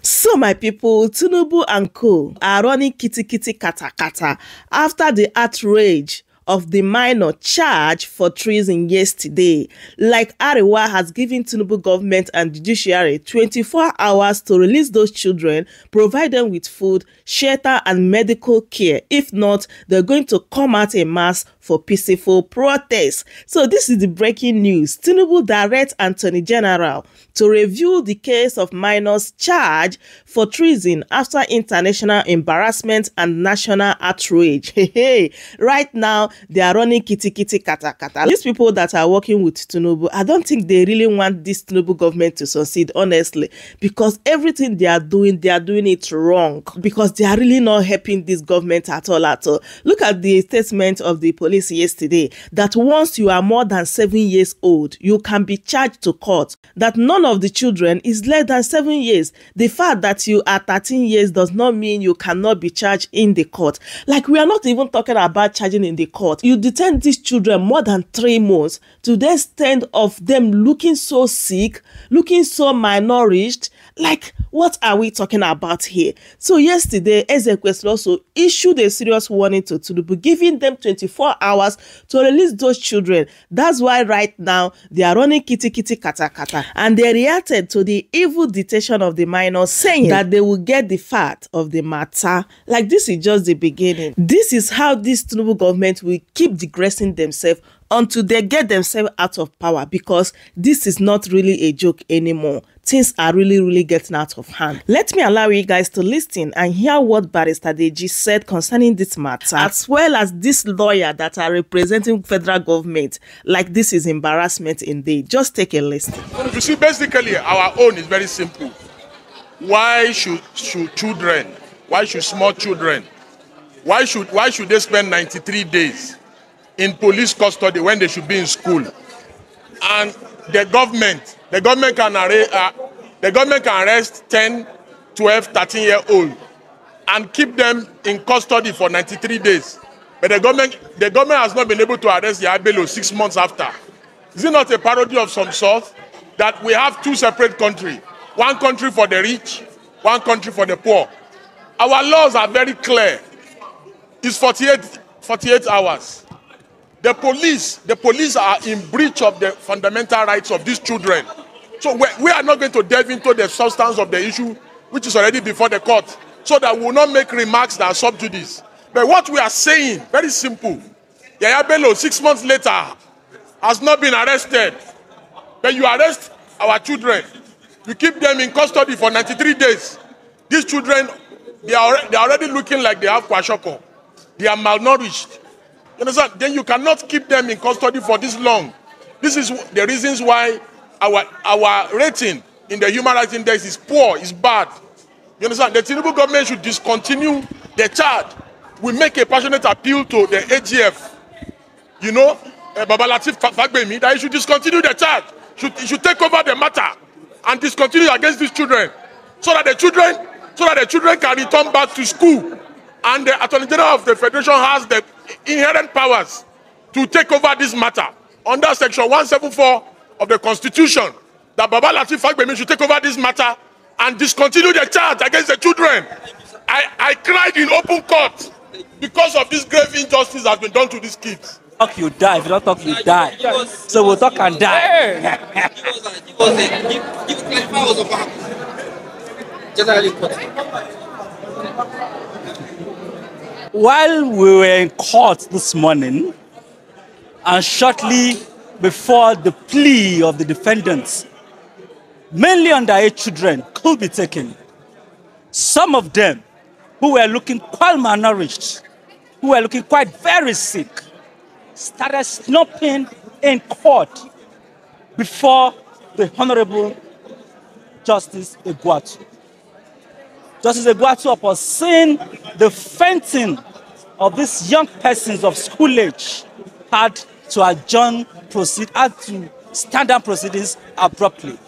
So my people, Tinubu and co are running kitty kata kata after the outrage of the minor charged for treason yesterday. Like Arewa has given Tinubu government and judiciary 24 hours to release those children, provide them with food, shelter and medical care. If not, they're going to come out en masse for peaceful protests. So this is the breaking news. Tinubu directs Attorney General to review the case of minors charged for treason after international embarrassment and national outrage. Right now, they are running kitty kata kata. These people that are working with Tinubu, I don't think they really want this Tinubu government to succeed, honestly, because everything they are doing it wrong, because they are really not helping this government at all. Look at the statement of the police yesterday, that once you are more than 7 years old, you can be charged to court, that none of the children is less than 7 years. The fact that you are 13 years does not mean you cannot be charged in the court. Like, we are not even talking about charging in the court. You detain these children more than 3 months to the extent of them looking so sick, looking so malnourished. Like, what are we talking about here? So yesterday, Ezekwesili also issued a serious warning to Tinubu, giving them 24 hours to release those children. That's why right now they are running kitty kata kata, and they reacted to the evil detention of the minors, saying that they will get the fact of the matter. Like, this is just the beginning. This is how this Tinubu government will keep digressing themselves until they get themselves out of power, because this is not really a joke anymore. Things are really getting out of hand. Let me allow you guys to listen and hear what Barrister Deji said concerning this matter, as well as this lawyer that are representing federal government. Like, this is embarrassment indeed. Just take a listen. You see, basically, our own is very simple. Why should children, why should small children, why should they spend 93 days in police custody when they should be in school? And the government can arrest 10, 12, 13-year-old and keep them in custody for 93 days. But the government has not been able to arrest Yabelo 6 months after. Is it not a parody of some sort that we have 2 separate countries? One country for the rich, one country for the poor. Our laws are very clear. It's 48 hours. The police are in breach of the fundamental rights of these children. So we are not going to delve into the substance of the issue, which is already before the court, so that we will not make remarks that are sub to this. But what we are saying, very simple. Yaya Bello, 6 months later, has not been arrested. But you arrest our children. You keep them in custody for 93 days. These children, they are already looking like they have kwashoko. They are malnourished. You understand? Then you cannot keep them in custody for this long. This is the reasons why our rating in the Human Rights Index is poor, is bad. You understand? The Tinubu government should discontinue the charge. We make a passionate appeal to the AGF. You know, Baba Latif Fagbemi, that he should discontinue the charge. He should take over the matter and discontinue against these children, so that the children can return back to school. And the Attorney General of the Federation has the inherent powers to take over this matter under Section 174 of the Constitution, that Baba Latif Fagbemi should take over this matter and discontinue the charge against the children. I cried in open court because of this grave injustice that has been done to these kids. Talk, you die. If you don't talk, you die. So we'll talk and die. While we were in court this morning, and shortly before the plea of the defendants, mainly underage children could be taken, some of them who were looking quite malnourished, who were looking quite very sick, started snapping in court before the Honorable Justice Egwatu. Justice Egwatu, upon seeing the fainting of these young persons of school age, had to adjourn had to stand down proceedings abruptly.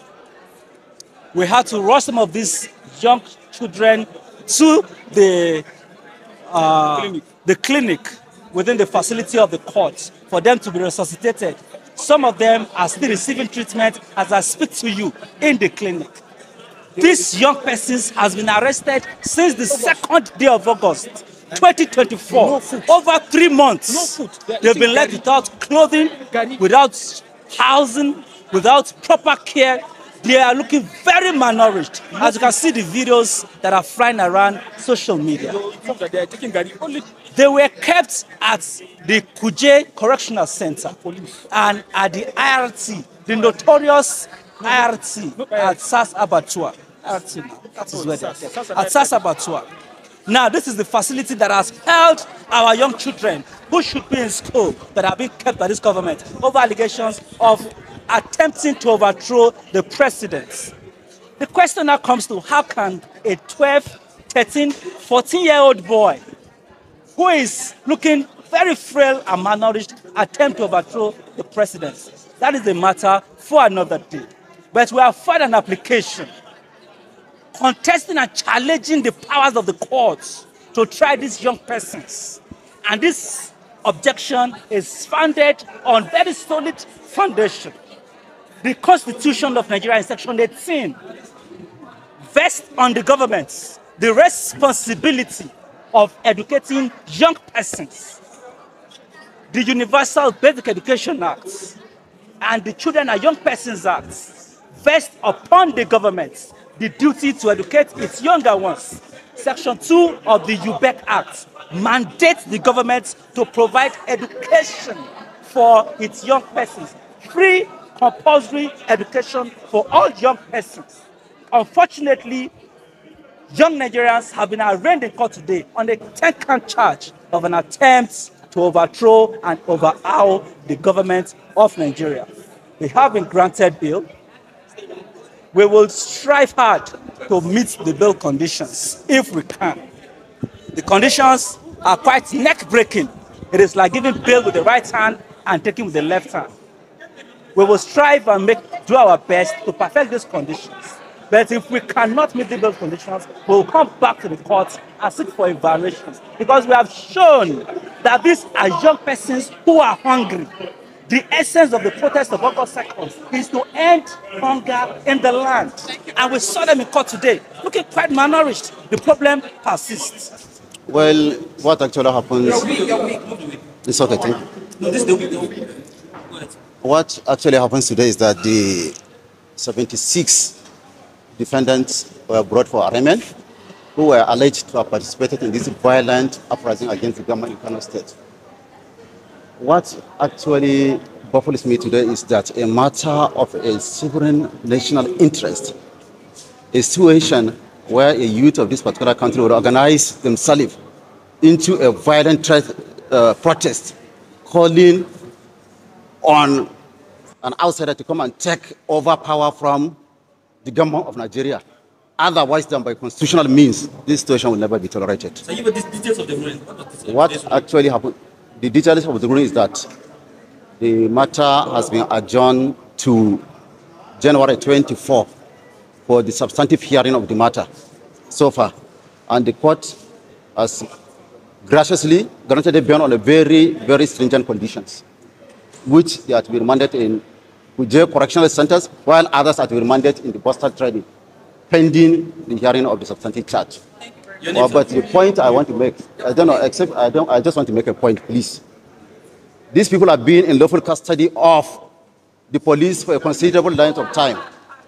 We had to rush some of these young children to the clinic within the facility of the court for them to be resuscitated. Some of them are still receiving treatment as I speak to you in the clinic. These young persons has been arrested since the 2nd day of August, 2024. Over 3 months, they've been left without clothing, without housing, without proper care. They are looking very malnourished. As you can see the videos that are flying around social media. They were kept at the Kuje Correctional Center and at the IRT, the notorious IRT at SAS Abattoir. That is where they are kept. At SAS Abattoir. Now, this is the facility that has held our young children who should be in school that are being kept by this government over allegations of attempting to overthrow the president. The question now comes to how can a 12, 13, 14-year-old boy who is looking very frail and malnourished attempt to overthrow the president? That is a matter for another day. But we have filed an application contesting and challenging the powers of the courts to try these young persons. And this objection is founded on very solid foundation. The Constitution of Nigeria in Section 18 vests on the government the responsibility of educating young persons. The Universal Basic Education Act and the Children and Young Persons Act vest upon the government the duty to educate its younger ones. Section 2 of the UBEC Act mandates the government to provide education for its young persons. Free, compulsory education for all young persons. Unfortunately, young Nigerians have been arraigned in court today on a 10-count charge of an attempt to overthrow and overhaul the government of Nigeria. They have been granted bail. We will strive hard to meet the bail conditions if we can. The conditions are quite neck-breaking. It is like giving bail with the right hand and taking with the left hand. We will strive and do our best to perfect these conditions. But if we cannot meet the bail conditions, we will come back to the courts and seek for a variation. Because we have shown that these are young persons who are hungry. The essence of the protest of August 2nd is to end hunger in the land. And we saw them in court today, looking quite malnourished. The problem persists. Well, what actually happens... It's okay. No, this is the week. What actually happens today is that the 76 defendants were brought for arraignment who were alleged to have participated in this violent uprising against the government in Kano State. What actually baffles me today is that a matter of a sovereign national interest, a situation where a youth of this particular country would organize themselves into a violent protest, calling on an outsider to come and take over power from the government of Nigeria, otherwise than by constitutional means, this situation will never be tolerated. So you were the details of the ruling. What actually happened? The details of the ruling is that the matter has been adjourned to January 24 for the substantive hearing of the matter so far. And the court has graciously granted a bail on a very, very stringent conditions, which they are to be remanded in Kuje correctional centers, while others are to be remanded in the postal training, pending the hearing of the substantive charge. Well, but the point I want to make, I just want to make a point, please. These people have been in lawful custody of the police for a considerable length of time,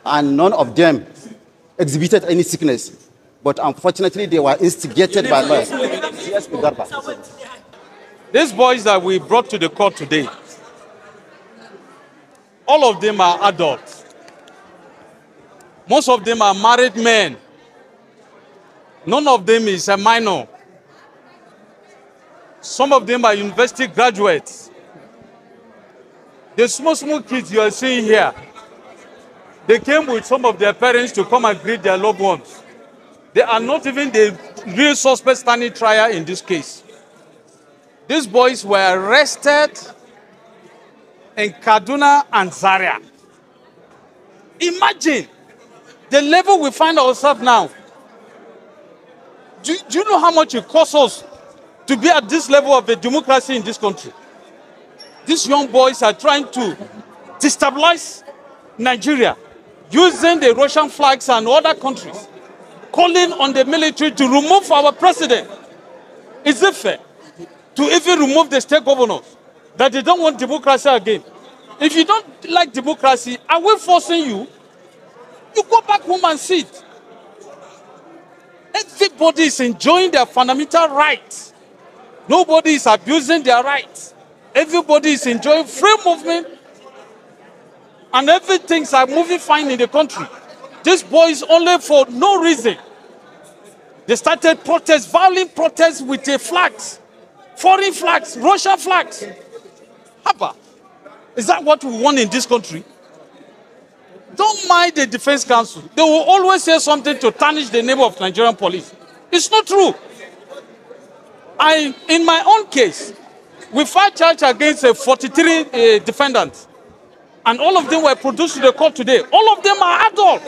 and none of them exhibited any sickness. But unfortunately, they were instigated by lawyers. Yes, These boys that we brought to the court today, all of them are adults. Most of them are married men. None of them is a minor. Some of them are university graduates. The small kids you are seeing here, they came with some of their parents to come and greet their loved ones. They are not even the real suspect standing trial in this case. These boys were arrested in Kaduna and Zaria. Imagine the level we find ourselves now. Do you know how much it costs us to be at this level of a democracy in this country? These young boys are trying to destabilize Nigeria. using the Russian flags and other countries, calling on the military to remove our president. Is it fair to even remove the state governors that they don't want democracy again? If you don't like democracy, are we forcing you? You go back home and sit. Everybody is enjoying their fundamental rights. Nobody is abusing their rights. Everybody is enjoying free movement, and everything's are moving fine in the country. These boys only for no reason. They started protests, violent protests with the flags, foreign flags, Russian flags. Haba, is that what we want in this country? Don't mind the Defense Council. They will always say something to tarnish the name of Nigerian police. It's not true. In my own case, we filed charge against 43 defendants, and all of them were produced to the court today. All of them are adults.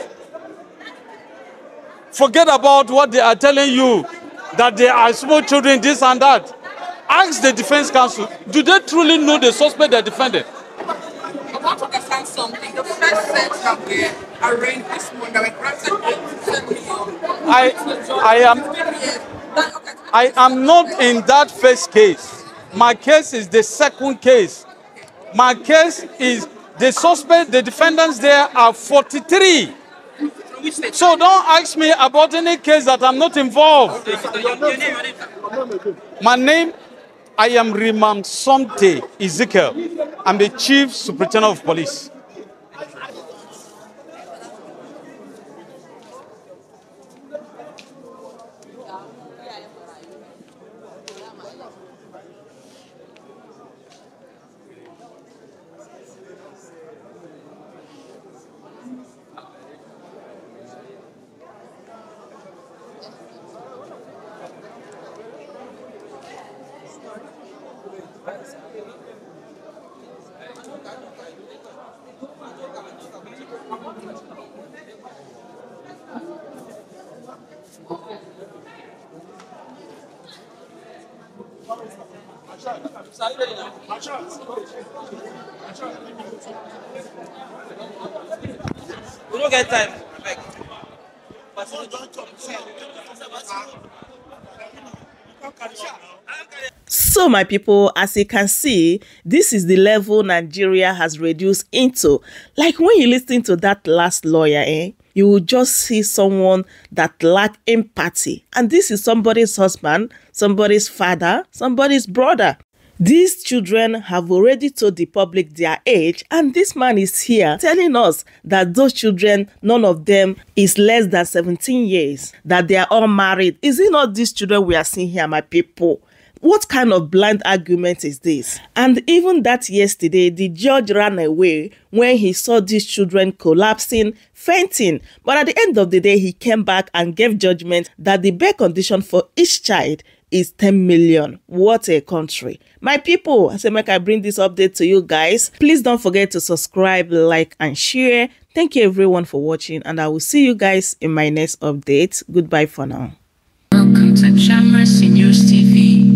Forget about what they are telling you, that they are small children, this and that. Ask the Defense Council, do they truly know the suspect they're defending? I want to understand something. The first set that were arraigned this morning, that were granted 8 million. I am not in that first case. My case is the second case. My case is the suspect, the defendants there are 43. So don't ask me about any case that I'm not involved. My name, I am Rimam Somte Ezekiel. I'm the Chief Superintendent of Police. We don't get time. So my people, as you can see, this is the level Nigeria has reduced into. Like when you listen to that last lawyer, you will just see someone that lack empathy. And this is somebody's husband, somebody's father, somebody's brother. These children have already told the public their age, and this man is here telling us that those children, none of them is less than 17 years, that they are all married. Is it not these children we are seeing here, my people? What kind of blind argument is this? And even that yesterday, the judge ran away when he saw these children collapsing, fainting. But at the end of the day, he came back and gave judgment that the bail condition for each child is 10 million. What a country. My people, I say make I bring this update to you guys. Please don't forget to subscribe, like, and share. Thank you everyone for watching, and I will see you guys in my next update. Goodbye for now. Welcome to Chamber Seniors TV.